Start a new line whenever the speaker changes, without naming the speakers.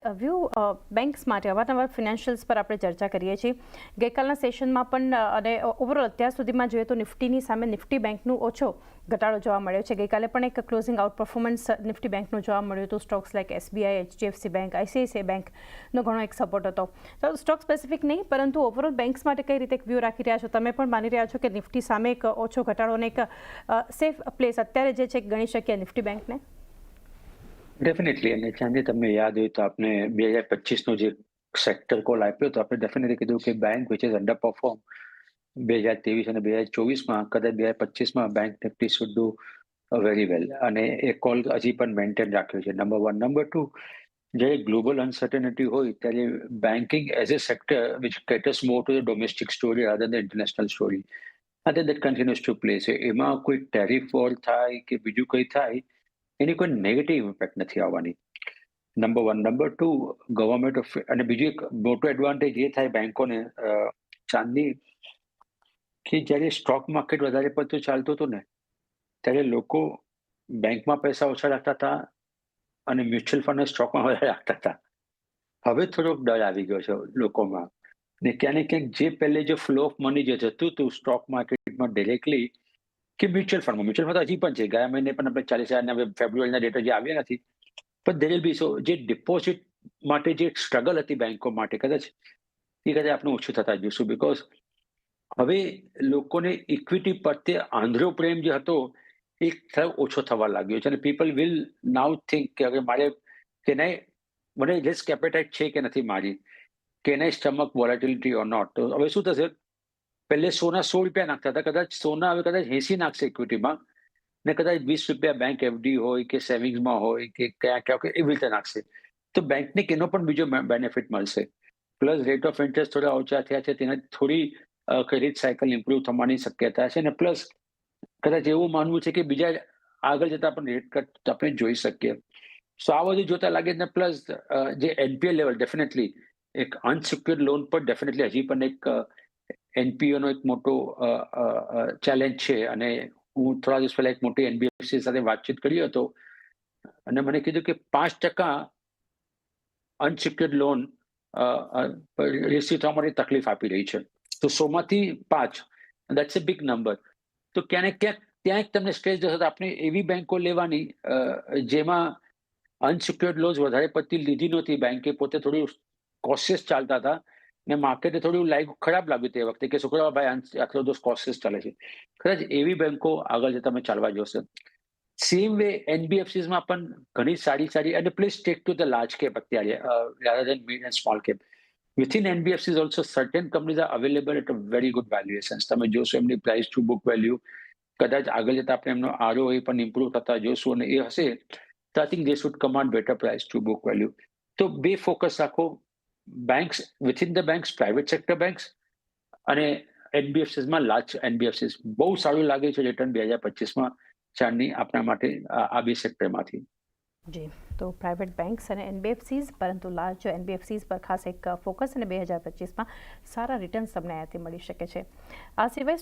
View banks માટે અવારનવાર ફિનાન્શિયલ્સ પર આપણે ચર્ચા કરીએ છીએ. ગઈકાલના સેશનમાં પણ અને ઓવરઓલ અત્યાર સુધીમાં જોઈએ તો નિફ્ટીની સામે નિફ્ટી બેંકનું ઓછો ઘટાડો જોવા મળ્યો છે. ગઈકાલે પણ એક ક્લોઝિંગ આઉટ પરફોર્મન્સ નિફ્ટી બેંકનું જોવા મળ્યું હતું. Stocks like SBI, HDFC bank, ICICI બેંકનો ઘણો એક સપોર્ટ હતો. તો સ્ટોક સ્પેસિફિક નહીં, પરંતુ ઓવરઓલ બેંક્સ માટે કઈ રીતે એક વ્યૂ રાખી રહ્યા છો? તમે પણ માની રહ્યા છો કે નિફ્ટી સામે એક ઓછો ઘટાડો અને એક સેફ પ્લેસ અત્યારે જે છે ગણી શકીએ નિફ્ટી બેંકને?
ડેફિનેટલી. અને જ્યાંથી તમને યાદ હોય તો આપણે 2025નો જે સેક્ટર કોલ આપ્યો તો આપણે ડેફિનેટલી કીધું કે bank which is under perform 2023 અને 2024માં કદાચ 2025માં bank Nifty should do very well, અને એ કોલ હજી પણ મેન્ટેન રાખ્યો છે. નંબર 1. નંબર 2, જ્યારે ગ્લોબલ અનસર્ટેનિટી હોય ત્યારે banking as a sector which caters more to the domestic story rather the international story, અને દેટ કન્ટિન્યુઝ ટુ પ્લે છે. એમાં કોઈ ટેરિફ વોર થાય કે બીજું કંઈ થાય એની કોઈ નેગેટિવ ઇમ્પેક્ટ નથી આવવાની. નંબર 1. નંબર 2, ગવર્મેન્ટ ઓફ, અને બીજું એક મોટો એડવાન્ટેજ એ થાય બેંકોને ચાંદની, કે જ્યારે સ્ટોક માર્કેટ વધારે પડતું ચાલતું હતું ને ત્યારે લોકો બેંકમાં પૈસા ઓછા રાખતા હતા અને મ્યુચ્યુઅલ ફંડ અને સ્ટોકમાં વધારે રાખતા હતા. હવે થોડોક ડર આવી ગયો છે લોકોમાં, ને ક્યાંક ને ક્યાંક જે પહેલે જે ફ્લો ઓફ મની જે જતું હતું સ્ટોક માર્કેટમાં ડિરેક્ટલી કે મ્યુચ્યુઅલ ફંડ તો હજી પણ છે. ગયા મહિને પણ આપણે 40,000 હવે ફેબ્રુઆરીના ડેટા જે આવ્યા નથી, પણ દેર વિલ બી. સો જે ડિપોઝિટ માટે જે સ્ટ્રગલ હતી બેંકો માટે, કદાચ આપણે ઓછું થતા જોઈશું. બીકોઝ હવે લોકોને ઇક્વિટી પ્રત્યે આંધળો પ્રેમ જે હતો એ ઓછો થવા લાગ્યો છે, અને પીપલ વિલ નાઉ થિંક કે હવે મારે કે નહીં, મને રિસ્ક એપેટાઇટ છે કે નથી મારી, કે નહીં સ્ટમક વોલેટિલિટી ઓર નોટ. તો હવે શું થશે, પહેલે સોના ₹100 નાખતા હતા, કદાચ સોના હવે કદાચ 80 નાખશે ઇક્વિટીમાં, ને કદાચ ₹20 બેંક FD હોય કે સેવિંગ્સમાં હોય કે ક્યાં એવી રીતે નાખશે. તો બેંકને એનો પણ બીજો બેનિફિટ મળશે. પ્લસ રેટ ઓફ ઇન્ટરેસ્ટ થોડા ઓછા થયા છે, તેનાથી થોડી ક્રેડિટ સાયકલ ઇમ્પ્રુવ થવાની શક્યતા છે. અને પ્લસ કદાચ એવું માનવું છે કે બીજા આગળ જતા પણ રેટ કટ આપણે જોઈ શકીએ. સો આ બધું જોતા લાગે ને. પ્લસ જે NPL લેવલ, ડેફિનેટલી એક અનસિક્યોર્ડ લોન પર ડેફિનેટલી હજી પણ એક NPO નો એક મોટો ચેલેન્જ છે. અને હું થોડા દિવસ પહેલા એક મોટી NBFC સાથે વાતચીત કર્યો હતો, અને મને કીધું કે 5% અનસિક્યોર્ડ લોન રિસીવ થવા માટે તકલીફ આપી રહી છે. તો 100માંથી 5, દેટ્સ અ બિગ નંબર. તો ક્યાંક ને ક્યાંક ત્યાં એક તમને સ્ટ્રેસ જશે. આપણે એવી બેંકો લેવાની જેમાં અનસિક્યોર્ડ લોન્સ વધારે પડતી લીધી નહોતી. બેંકે પોતે થોડું કોશિયસ ચાલતા હતા, ને માર્કેટે થોડું ખરાબ લાગ્યું તે વખતે કે છોકરાઓ ભાઈ આટલો બધો કોશિયસ ચાલે છે. કદાચ એવી બેંકો આગળ જતા તમે ચાલવા જોશે. સેમ વે NBFCsમાં પણ ઘણી સારી, અને please take to the large cap અત્યારે rather than mid and small cap. Within NBFCs also certain companies are available at a very good valuations. તમે જોશો એમની પ્રાઇસ ટુ બુક વેલ્યુ, કદાચ આગળ જતા આપણે એમનો ROE પણ ઇમ્પ્રુવ થતા જોશું, અને એ હશે તો I think they should command better price to book value. તો બે ફોકસ રાખો, banks within the banks, private sector banks, અને NBFCsમાં લાર્જ NBFCs. બહુ સારું લાગે છે રિટર્ન 2025માં ચાંદની આપણા માટે આ બે સેક્ટરમાંથી.
જી, તો પ્રાઇવેટ બેંક્સ અને NBFCs, પરંતુ લાર્જ NBFCs પર ખાસ એક ફોકસ, અને 2025માં સારા રિટર્ન્સ તમને અહીંયાથી મળી શકે છે. આ સિવાય